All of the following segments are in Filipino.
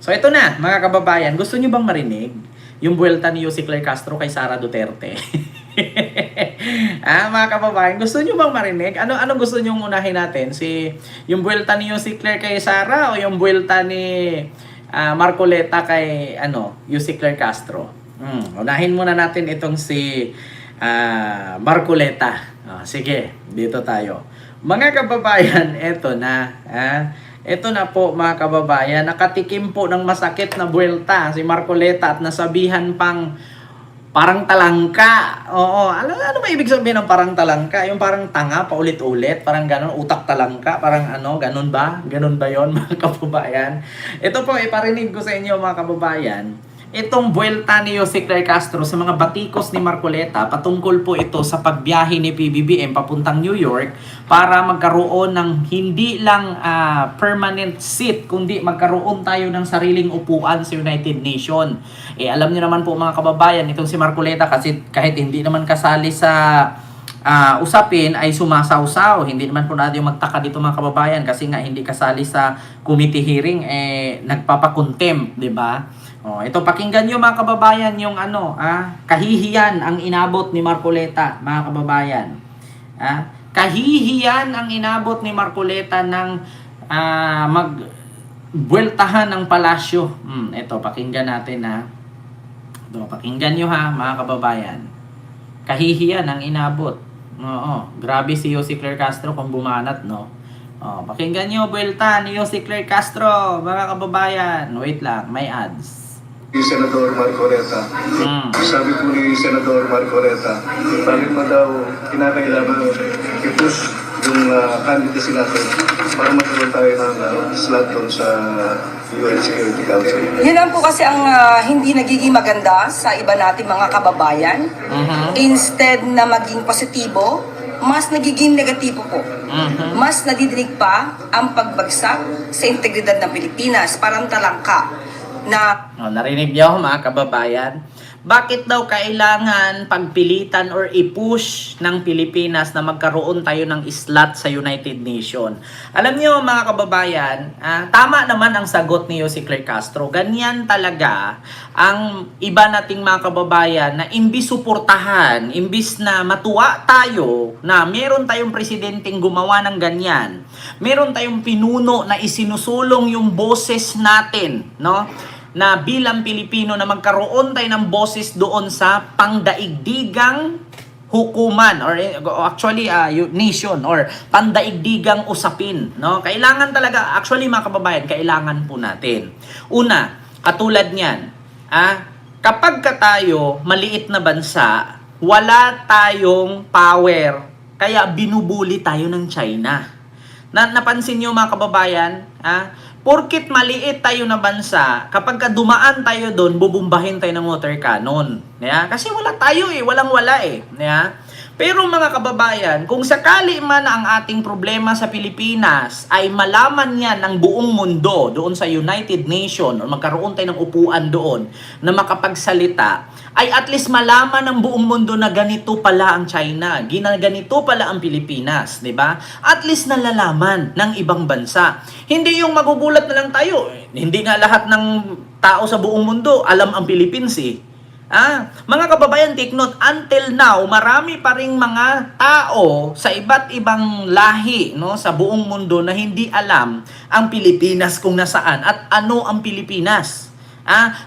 So ito na, mga kababayan, gusto nyo bang marinig yung buwelta ni Jose Claire Castro kay Sara Duterte? Mga kababayan, gusto nyo bang marinig? Anong gusto nyo unahin natin? Yung buwelta ni Jose Claire kay Sara o yung buwelta ni Marcoleta kay Jose Claire Castro? Unahin muna natin itong si Marcoleta. Sige, dito tayo. Mga kababayan, eto na. Ito na po mga kababayan, nakatikim po ng masakit na buwelta si Marcoleta at nasabihan pang parang talangka. Oo, ano ba ibig sabihin ng parang talangka? Yung parang tanga paulit-ulit, parang ganon, utak talangka, parang ganon ba? Ganon ba yon mga kababayan? Ito po, iparinig ko sa inyo mga kababayan. Itong buwelta ni Jose Claire Castro sa mga batikos ni Marcoleta, patungkol po ito sa pagbiyahe ni PBBM papuntang New York para magkaroon ng hindi lang permanent seat, kundi magkaroon tayo ng sariling upuan sa United Nations. Alam niyo naman po mga kababayan, itong si Marcoleta kasi kahit hindi naman kasali sa usapin ay sumasawsaw. Hindi naman po natin yung magtaka dito mga kababayan kasi nga hindi kasali sa committee hearing, nagpapakontempt, di ba? Ito pakinggan nyo mga kababayan yung kahihiyan ang inabot ni Marcoleta, mga kababayan. Kahihiyan ang inabot ni Marcoleta ng magbueltahan ng palasyo. Ito pakinggan natin Ito, pakinggan nyo mga kababayan. Kahihiyan ang inabot. Grabe si Jose Claire Castro kung bumanat, no? Pakinggan nyo buwelta ni Jose Claire Castro, mga kababayan. Wait lang, may ads. Senador Marcoleta. Sabi po ni Senador Marcoleta, bakit mo daw kinakailangan i-push yung candidacy natin para magkaroon tayo ng slot doon sa UN Security Council. Yan lang po kasi ang hindi nagiging maganda sa iba nating mga kababayan. Instead na maging positibo, mas nagiging negatibo po. Mas nadidinig pa ang pagbagsak sa integridad ng Pilipinas, parang talangka. Narinig niyo mga kababayan? Bakit daw kailangan pagpilitan or i-push ng Pilipinas na magkaroon tayo ng slot sa United Nations? Alam niyo mga kababayan, tama naman ang sagot ni Jose Claire Castro. Ganyan talaga ang iba nating mga kababayan na imbis suportahan, imbis na matuwa tayo na meron tayong presidenteng gumawa ng ganyan, meron tayong pinuno na isinusulong yung boses natin, no? Na bilang Pilipino na magkaroon tayo ng boses doon sa pangdaigdigang hukuman or actually nation or pandaigdigang usapin, no? Kailangan talaga, actually mga kababayan, kailangan po natin. Una, katulad niyan, kapag tayo maliit na bansa, wala tayong power, kaya binubuli tayo ng China. Napansin niyo mga kababayan, porkit maliit tayo na bansa, kapag dumaan tayo doon, bubumbahin tayo ng water cannon. Kasi wala tayo walang-wala . Pero mga kababayan, kung sakali man ang ating problema sa Pilipinas ay malaman niya ng buong mundo doon sa United Nations o magkaroon tayo ng upuan doon na makapagsalita, ay at least malaman ng buong mundo na ganito pala ang China, ganito pala ang Pilipinas, di ba? At least nalalaman ng ibang bansa. Hindi yung magugulat na lang tayo. Hindi nga lahat ng tao sa buong mundo alam ang Philippines . Mga kababayan, take note, until now, marami pa ring mga tao sa iba't ibang lahi, no, sa buong mundo na hindi alam ang Pilipinas kung nasaan at ano ang Pilipinas.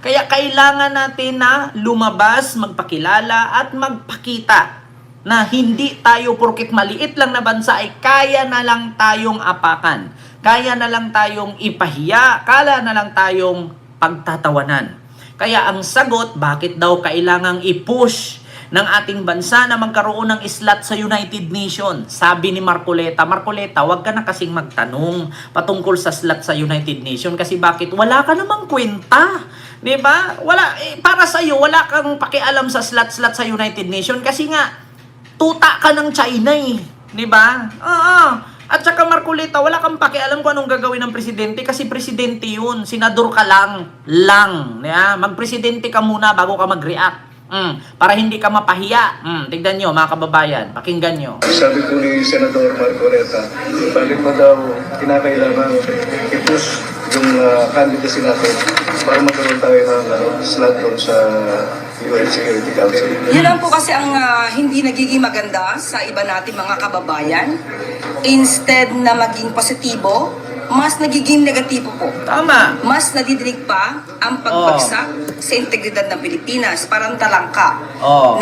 Kaya kailangan natin na lumabas, magpakilala at magpakita na hindi tayo porket maliit lang na bansa ay kaya na lang tayong apakan. Kaya na lang tayong ipahiya, kaya na lang tayong pagtatawanan. Kaya ang sagot, bakit daw kailangang i-push ng ating bansa na magkaroon ng slot sa United Nations? Sabi ni Marcoleta, wag ka na kasing magtanong patungkol sa slot sa United Nations kasi bakit? Wala ka namang kwenta. Diba? Para sa iyo, wala kang pakialam sa slot sa United Nations kasi nga, tuta ka ng China . Diba? At saka Marcoleta, wala kang pakialam kung anong gagawin ng presidente kasi presidente yun. Senador ka lang. Magpresidente ka muna bago ka mag-react. Para hindi ka mapahiya. Tignan nyo mga kababayan, pakinggan nyo. Sabi po ni Senador Marcoleta, bakit mo daw kinakailangan i-push yung candidacy natin para magkaroon tayo ng slot doon sa UN Security Council. Yun lang po kasi ang hindi nagiging maganda sa iba natin mga kababayan. Instead na maging positibo, mas nagiging negatibo po. Tama. Mas nadidinig pa ang pagbagsak sa integridad ng Pilipinas. Parang talangka.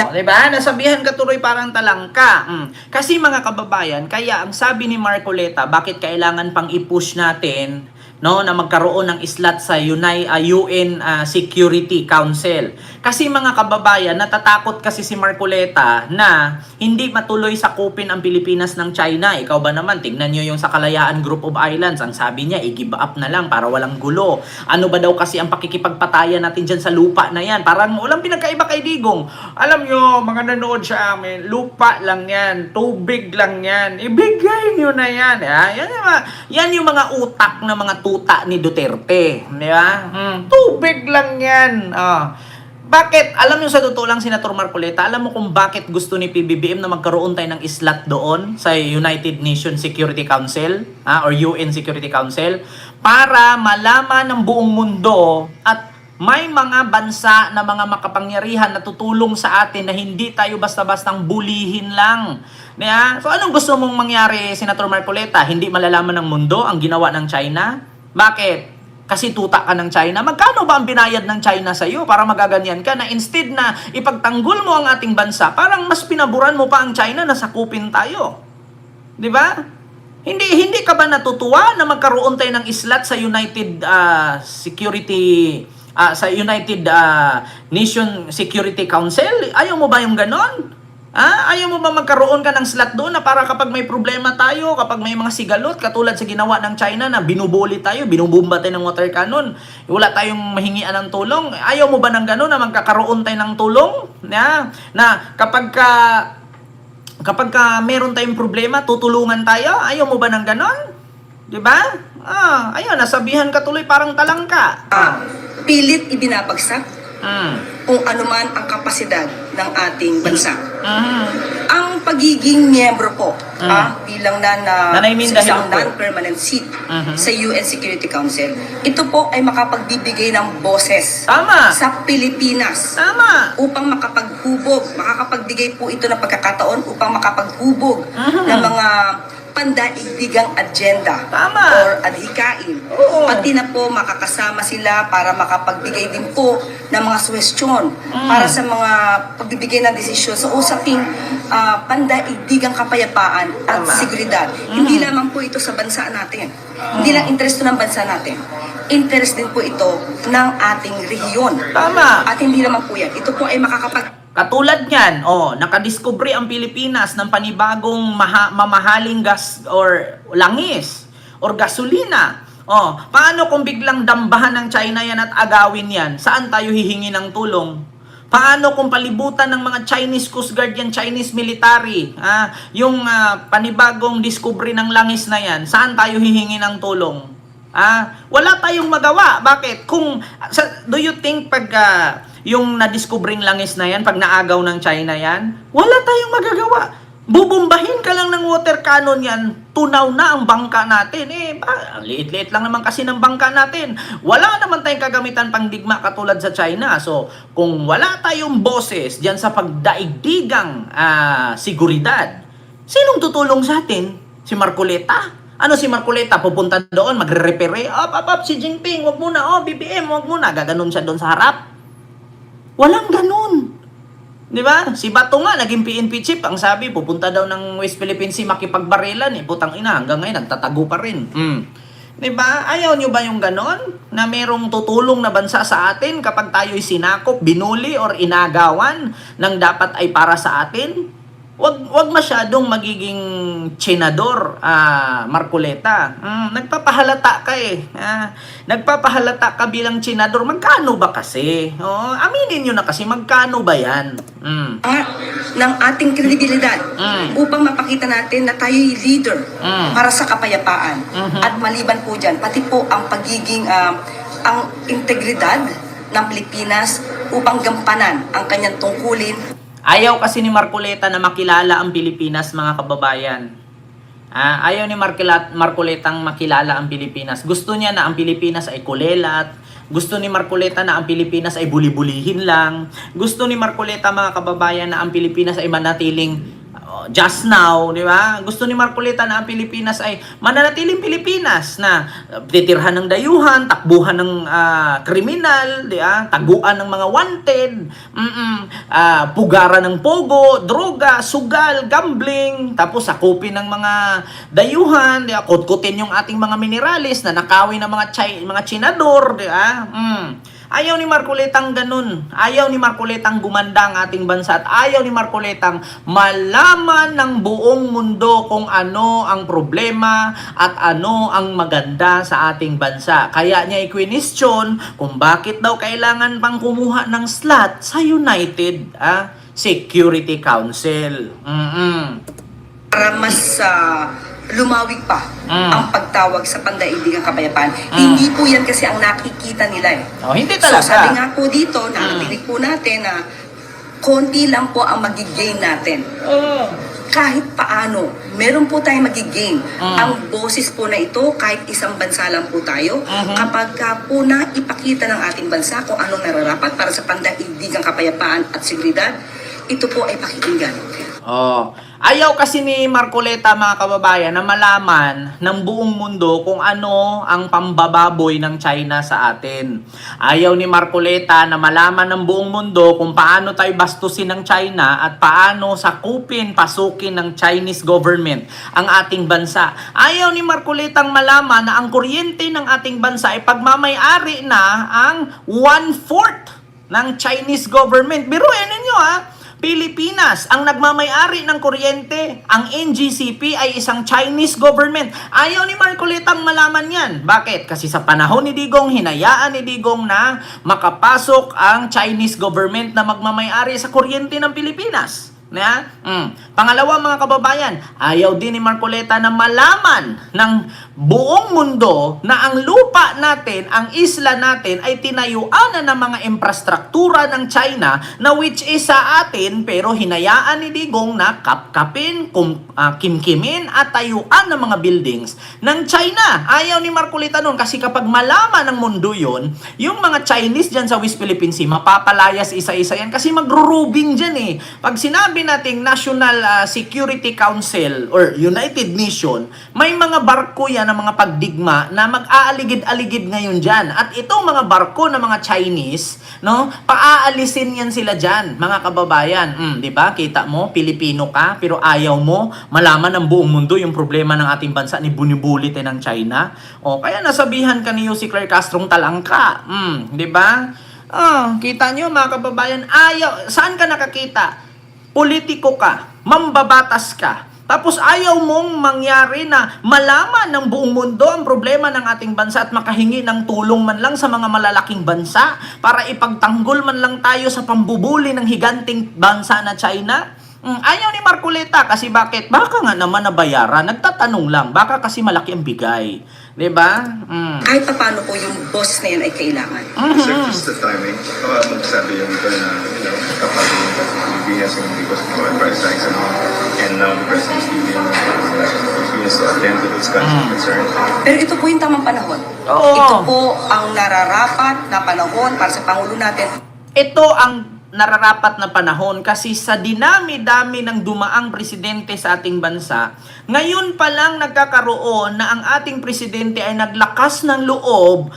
Diba? Nasabihan ka tuloy parang talangka. Kasi mga kababayan, kaya ang sabi ni Marcoleta, bakit kailangan pang i-push natin na magkaroon ng slot sa UN Security Council. Kasi mga kababayan, natatakot kasi si Marcoleta na hindi matuloy sakupin ang Pilipinas ng China. Ikaw ba naman, tignan nyo yung sa Kalayaan Group of Islands. Ang sabi niya, i-give up na lang para walang gulo. Ano ba daw kasi ang pakikipagpatayan natin dyan sa lupa na yan? Parang walang pinagkaiba kay Digong. Alam nyo, mga nanood sa amin, lupa lang yan, tubig lang yan, ibigay nyo na yan. Yan yung mga utak na mga tuta ni Duterte. Di ba? Tubig lang yan. Bakit? Alam nyo sa totoo lang, Senator Marcoleta, alam mo kung bakit gusto ni PBBM na magkaroon tayo ng slot doon sa United Nations Security Council or UN Security Council para malaman ng buong mundo at may mga bansa na mga makapangyarihan na tutulong sa atin na hindi tayo basta-bastang bulihin lang. So anong gusto mong mangyari, Senator Marcoleta? Hindi malalaman ng mundo ang ginawa ng China? Bakit? Kasi tuta ka ng China. Magkano ba ang binayad ng China sa iyo para magaganyan ka na instead na ipagtanggol mo ang ating bansa, parang mas pinaburan mo pa ang China na sakupin tayo? 'Di ba? Hindi ka ba natutuwa na magkaroon tayo ng slot sa United Nation Security Council? Ayaw mo ba yung ganon? Ayaw mo ba magkaroon ka ng slot doon na para kapag may problema tayo, kapag may mga sigalot, katulad sa ginawa ng China na binubuli tayo, binubumba tayo ng water cannon, wala tayong mahingian ng tulong? Ayaw mo ba ng gano'n na magkakaroon tayo ng tulong? Na kapag meron tayong problema, tutulungan tayo? Ayaw mo ba ng gano'n? Diba? Ayun, nasabihan ka tuloy parang talangka. Pilit ibinabagsak kung ano man ang kapasidad ng ating bansa. Ang pagiging miyembro po bilang isang non-permanent seat sa UN Security Council, ito po ay makapagbibigay ng boses sa Pilipinas upang makakapagbigay po ito ng pagkakataon upang makapaghubog ng mga pandaigdigang agenda or adhikain. Pati na po makakasama sila para makapagbigay din po ng mga suwestyon para sa mga pagbibigay ng desisyon sa usaping pandaigdigang kapayapaan at seguridad. Hindi lamang po ito sa bansa natin. Hindi lang interest ng bansa natin. Interest din po ito ng ating rehiyon. At hindi naman po yan. Ito po ay Katulad niyan, nakadiscovery ang Pilipinas ng panibagong mamahaling gas or langis or gasolina. Paano kung biglang dambahan ng China yan at agawin yan? Saan tayo hihingi ng tulong? Paano kung palibutan ng mga Chinese Coast Guard yan, Chinese military? Yung panibagong discovery ng langis na yan, saan tayo hihingi ng tulong? Wala tayong magawa. Bakit? Do you think pag yung na-discovering langis na yan, pag naagaw ng China yan, wala tayong magagawa. Bubumbahin ka lang ng water cannon yan, tunaw na ang bangka natin. Liit-liit lang naman kasi ng bangka natin. Wala naman tayong kagamitan pang digma katulad sa China. So, kung wala tayong boses dyan sa pagdaigdigang seguridad, sinong tutulong sa atin? Si Marcoleta? Ano si Marcoleta? Pupunta doon, magre-repere. Si Jinping, wag muna. BBM, wag muna. Gaganon siya doon sa harap. Walang ganun. Di ba? Si Bato nga, naging PNP chief. Ang sabi, pupunta daw ng West Philippine Sea makipagbarilan. Putang ina, hanggang ngayon, nagtatago pa rin. Di ba? Ayaw nyo ba yung ganon? Na merong tutulong na bansa sa atin kapag tayo'y sinakop, binuli, or inagawan ng dapat ay para sa atin? Wag masyadong magiging tsenador, Marcoleta. Nagpapahalata ka Nagpapahalata ka bilang tsenador. Magkano ba kasi? Aminin nyo na kasi, magkano ba yan? Ng ating kredibilidad upang mapakita natin na tayo'y leader para sa kapayapaan. At maliban po dyan, pati po ang pagiging ang integridad ng Pilipinas upang gampanan ang kanyang tungkulin. Ayaw kasi ni Marcoleta na makilala ang Pilipinas, mga kababayan. Ayaw ni Marcoletang makilala ang Pilipinas. Gusto niya na ang Pilipinas ay kulelat. Gusto ni Marcoleta na ang Pilipinas ay buli-bulihin lang. Gusto ni Marcoleta, mga kababayan, na ang Pilipinas ay manatiling just now, di ba? Gusto ni Marcoleta na ang Pilipinas ay mananatiling Pilipinas na titirhan ng dayuhan, takbuhan ng kriminal, di ba? Taguan ng mga wanted, pugaran ng pogo, droga, sugal, gambling, tapos sakupin ng mga dayuhan, di ba? Kutkutin yung ating mga mineralis na nakawin ng mga tsinador, di ba? Ayaw ni Marcoletang ganun. Ayaw ni Marcoletang gumanda ang ating bansa at ayaw ni Marcoletang malaman ng buong mundo kung ano ang problema at ano ang maganda sa ating bansa. Kaya niya i-question kung bakit daw kailangan pang kumuha ng slot sa United Security Council. Para mas lumawig pa ang pagtawag sa pandaigdigang kapayapaan. Hindi po yan kasi ang nakikita nila eh. Hindi talaga. So sabi nga po dito, nakatinig po natin na konti lang po ang magigain natin. Kahit paano, meron po tayong magigain. Ang boses po na ito, kahit isang bansa lang po tayo, kapag ka po na ipakita ng ating bansa kung anong nararapat para sa pandaigdigang kapayapaan at seguridad, ito po ay pakikinggan. Ayaw kasi ni Marcoleta, mga kababayan, na malaman ng buong mundo kung ano ang pambababoy ng China sa atin. Ayaw ni Marcoleta na malaman ng buong mundo kung paano tayo bastusin ng China at paano sakupin, pasukin ng Chinese government ang ating bansa. Ayaw ni Marcoletang malaman na ang kuryente ng ating bansa ay pagmamay-ari na ang 1/4 ng Chinese government. Biruin ninyo Pilipinas ang nagmamay-ari ng kuryente. Ang NGCP ay isang Chinese government. Ayaw ni Marcoletang malaman yan. Bakit? Kasi sa panahon ni Digong, hinayaan ni Digong na makapasok ang Chinese government na magmamay-ari sa kuryente ng Pilipinas. Pangalawa, mga kababayan, ayaw din ni Marcoleta na malaman ng buong mundo na ang lupa natin, ang isla natin ay tinayuan na ng mga infrastruktura ng China na which is sa atin, pero hinayaan ni Digong na kapkapin, kimkimin at tayuan ng mga buildings ng China. Ayaw ni Marcoleta nun kasi kapag malaman ng mundo yun, yung mga Chinese dyan sa West Philippine Sea, mapapalayas isa-isa yan kasi magro-rubing dyan Pag sinabi nating National Security Council or United Nation, may mga barko yan ng mga pagdigma na mag-aaligid-aligid ngayon dyan. At itong mga barko ng mga Chinese, paaalisin yan sila dyan, mga kababayan. Di ba? Kita mo, Pilipino ka, pero ayaw mo malaman ng buong mundo yung problema ng ating bansa ni bunibulit ng China. Kaya nasabihan ka ni Jose Claire Castrong talangka. Di ba? Kita nyo, mga kababayan, ayaw. Saan ka nakakita? Politiko ka, mambabatas ka, tapos ayaw mong mangyari na malaman ng buong mundo ang problema ng ating bansa at makahingi ng tulong man lang sa mga malalaking bansa para ipagtanggol man lang tayo sa pambubuli ng higanting bansa na China. Ayaw ni Marcoleta kasi bakit? Baka nga naman nabayaran. Nagtatanong lang. Baka kasi malaki ang bigay. Diba? Kahit pa paano po yung boss na yan ay kailangan. Sir, just the timing. Baka magsabi yung ito na, kapag yung Pilipinas yung because of the price tags and now the President's leaving Pilipinas to attend to those kinds of concerns. Pero ito po yung tamang panahon. Oo. Ito po ang nararapat na panahon para sa Pangulo natin. Ito ang nararapat na panahon kasi sa dinami-dami ng dumaang presidente sa ating bansa, ngayon pa lang nagkakaroon na ang ating presidente ay naglakas ng loob,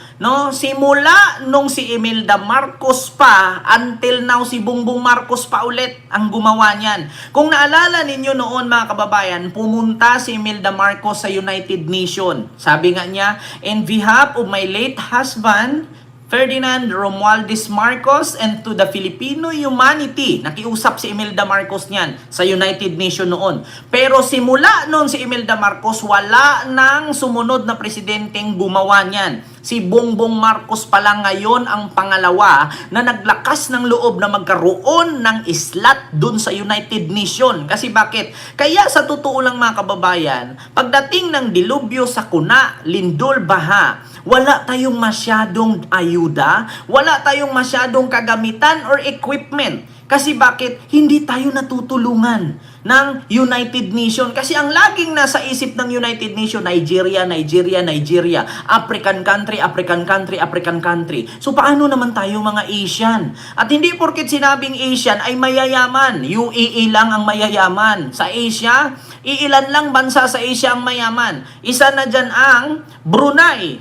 simula nung si Imelda Marcos pa until now si Bongbong Marcos pa ulit ang gumawa niyan. Kung naalala ninyo noon, mga kababayan, pumunta si Imelda Marcos sa United Nations. Sabi nga niya, "In behalf of my late husband, Ferdinand Romualdez Marcos, and to the Filipino humanity." Nakiusap si Imelda Marcos niyan sa United Nations noon. Pero simula noon si Imelda Marcos, wala nang sumunod na presidenteng gumawa niyan. Si Bongbong Marcos pa lang ngayon ang pangalawa na naglakas ng loob na magkaroon ng islat dun sa United Nations. Kasi bakit? Kaya sa totoo lang, mga kababayan, pagdating ng dilubyo sa kuna, lindol, baha, wala tayong masyadong ayuda, wala tayong masyadong kagamitan or equipment. Kasi bakit? Hindi tayo natutulungan ng United Nation. Kasi ang laging nasa isip ng United Nation, Nigeria, Nigeria, Nigeria, African country, African country, African country. So paano naman tayo mga Asian? At hindi porket sinabing Asian ay mayayaman. UAE lang ang mayayaman. Sa Asia, iilan lang bansa sa Asia ang mayaman. Isa na dyan ang Brunei,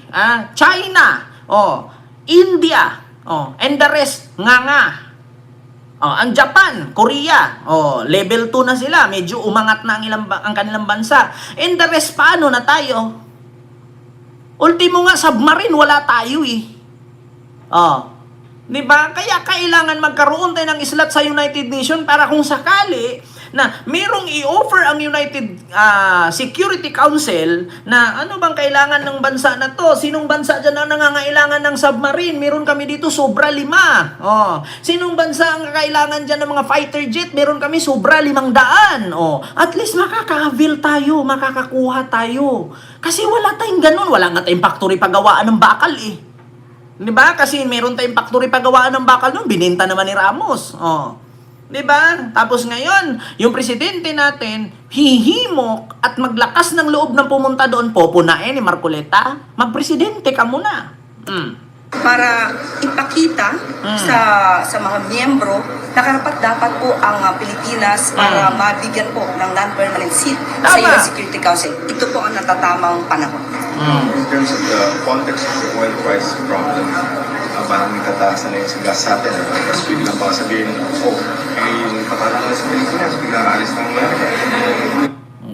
China, India, and the rest, nga. Ang Japan, Korea, level 2 na sila. Medyo umangat na ang kanilang bansa. And the rest, paano na tayo? Ultimo nga, submarine, wala tayo eh. Diba? Kaya kailangan magkaroon tayo ng slot sa United Nations para kung sakali na merong i-offer ang United Security Council na ano bang kailangan ng bansa na to? Sinong bansa dyan ang nangangailangan ng submarine? Meron kami dito sobra 5. Sinong bansa ang kailangan dyan ng mga fighter jet? Meron kami sobra 500. At least makaka-avail tayo, makakakuha tayo. Kasi wala tayong ganun. Wala nga tayong factory pagawaan ng bakal eh. Diba? Kasi meron tayong factory pagawaan ng bakal nun, binenta naman ni Ramos. Diba? Tapos ngayon, yung presidente natin, hihimok at maglakas ng loob ng pumunta doon, pupunain ni Marcoleta. Magpresidente ka muna. Para ipakita sa mga miyembro na karapat-dapat po ang Pilipinas para mabigyan po ng non-permanent seat sa Tama. UN Security Council. Ito po ang natatamang panahon. In terms of the context of the oil price problem, parang may tataasan na yung sa gas sa atin. Tapos biglang baka sabihin, yung patarang sa Pilipinas, biglang alis ng Amerika.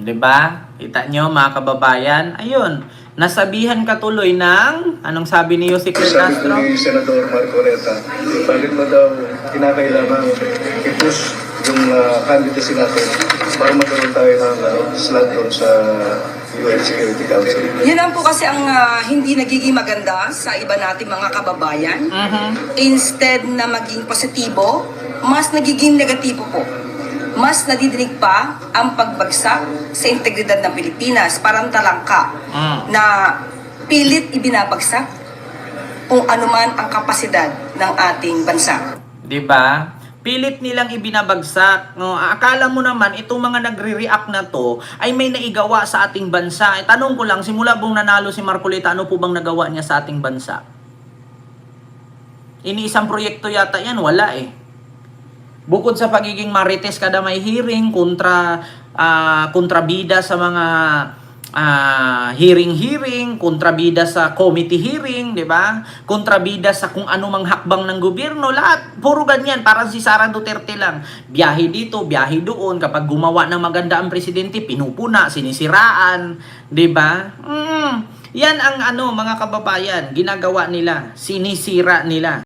Diba? Kita nyo mga kababayan? Ayun, nasabihan ka tuloy ng, anong sabi ni Jose Sabi po Castro? ni Senador Marcoleta, bakit mo daw kinakailangan i-push yung candidacy natin para magkaroon tayo ng slot doon sa UN Security Council. Yan lang po kasi ang hindi nagiging maganda sa iba nating mga kababayan. Instead na maging positibo, mas nagiging negatibo po. Mas nadidinig pa ang pagbagsak sa integridad ng Pilipinas. Parang talangka na pilit ibinabagsak kung anuman ang kapasidad ng ating bansa. Diba? Pilit nilang ibinabagsak. Akala mo naman, itong mga nagre-react na to ay may naigawa sa ating bansa. Tanong ko lang, simula bang nanalo si Marcoleta, ano po bang nagawa niya sa ating bansa? Iniisang proyekto yata yan, wala eh. Bukod sa pagiging marites kada may hearing, kontrabida sa mga hearing, kontrabida sa committee hearing, di ba? Kontrabida sa kung anumang hakbang ng gobyerno, lahat, puro ganyan, parang si Sara Duterte lang. Biyahe dito, biyahe doon, kapag gumawa ng maganda ang presidente, pinupuna, sinisiraan, di ba? Yan ang mga kababayan, ginagawa nila, sinisira nila.